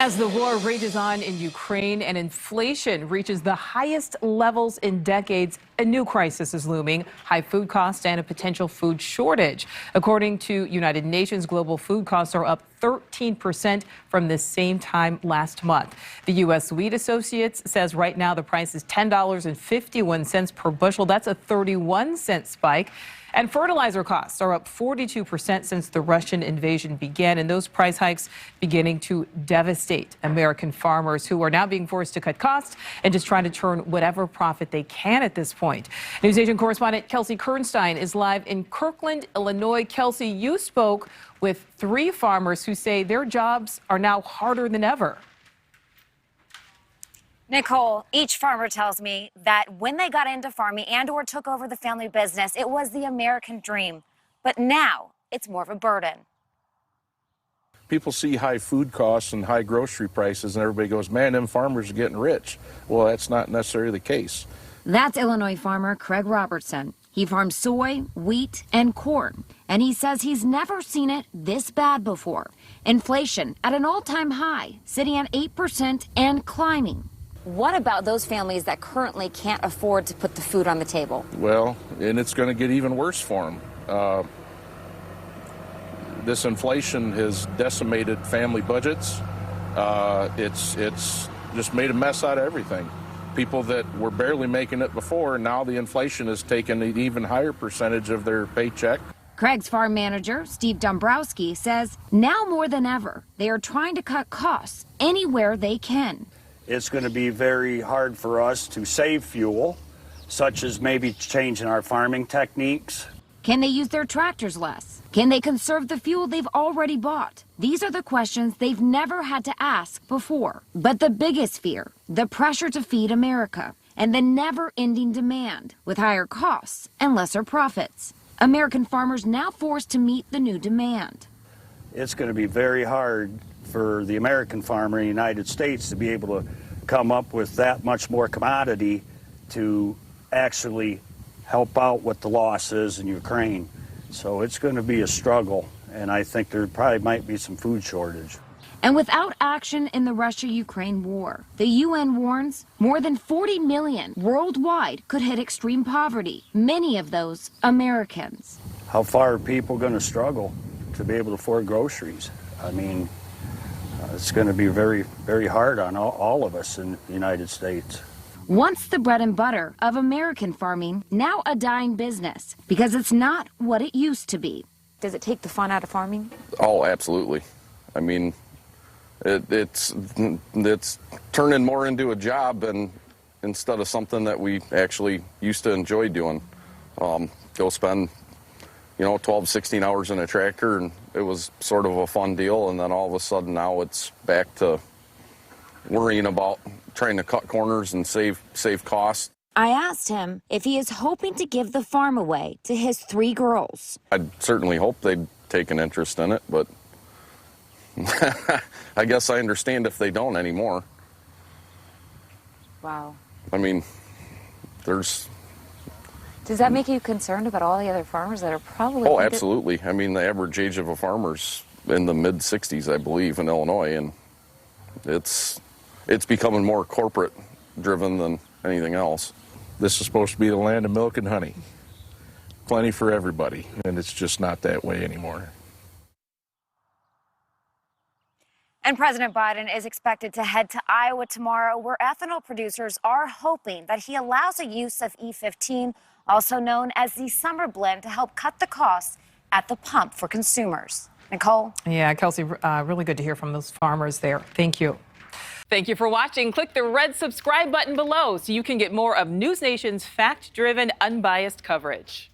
As the war rages on in Ukraine and inflation reaches the highest levels in decades, a new crisis is looming: high food costs and a potential food shortage. According to United Nations, global food costs are up 13% from the same time last month. The U.S. Wheat Associates says right now the price is $10.51 per bushel. That's a 31-cent spike. And fertilizer costs are up 42% since the Russian invasion began, and those price hikes beginning to devastate American farmers, who are now being forced to cut costs and just trying to turn whatever profit they can at this point. NewsNation correspondent Kelsey Kernstein is live in Kirkland, Illinois. Kelsey, you spoke with 3 farmers who say their jobs are now harder than ever. Nicole, each farmer tells me that when they got into farming and/or took over the family business, it was the American dream. But now it's more of a burden. People see high food costs and high grocery prices, and everybody goes, man, them farmers are getting rich. Well, that's not necessarily the case. That's Illinois farmer Craig Robertson. He farms soy, wheat, and corn, and he says he's never seen it this bad before. Inflation at an all-time high, sitting at 8% and climbing. What about those families that currently can't afford to put the food on the table? Well, and it's going to get even worse for them. This inflation has decimated family budgets. It's just made a mess out of everything. People that were barely making it before, now the inflation has taken an even higher percentage of their paycheck. Craig's farm manager, Steve Dombrowski, says now more than ever, they are trying to cut costs anywhere they can. It's going to be very hard for us to save fuel, such as maybe changing our farming techniques. Can they use their tractors less? Can they conserve the fuel they've already bought? These are the questions they've never had to ask before. But the biggest fear, the pressure to feed America, and the never-ending demand with higher costs and lesser profits. American farmers now forced to meet the new demand. It's going to be very hard for the American farmer in the United States to be able to come up with that much more commodity to actually help out what the loss is in Ukraine. So it's going to be a struggle, and I think there probably might be some food shortage. And without action in the Russia-Ukraine war, the UN warns more than 40 million worldwide could hit extreme poverty, many of those Americans. How far are people going to struggle to be able to afford groceries? I mean, it's going to be very, very hard on all of us in the United States. Once the bread and butter of American farming, now a dying business because it's not what it used to be. Does it take the fun out of farming? Oh, absolutely. I mean, it's turning more into a job instead of something that we actually used to enjoy doing. Go spend 12, 16 hours in a tractor, and it was sort of a fun deal, and then all of a sudden now it's back to worrying about trying to cut corners and save costs. I asked him if he is hoping to give the farm away to his 3 girls. I'd certainly hope they'd take an interest in it, but I guess I understand if they don't anymore. Wow. I mean, Does that make you concerned about all the other farmers that are probably... Oh, absolutely. I mean, the average age of a farmer's in the mid-60s, I believe, in Illinois, and it's becoming more corporate-driven than anything else. This is supposed to be the land of milk and honey. Plenty for everybody, and it's just not that way anymore. And President Biden is expected to head to Iowa tomorrow, where ethanol producers are hoping that he allows the use of E15, also known as the summer blend, to help cut the costs at the pump for consumers. Nicole? Yeah, Kelsey, really good to hear from those farmers there. Thank you. Thank you for watching. Click the red subscribe button below so you can get more of NewsNation's fact-driven, unbiased coverage.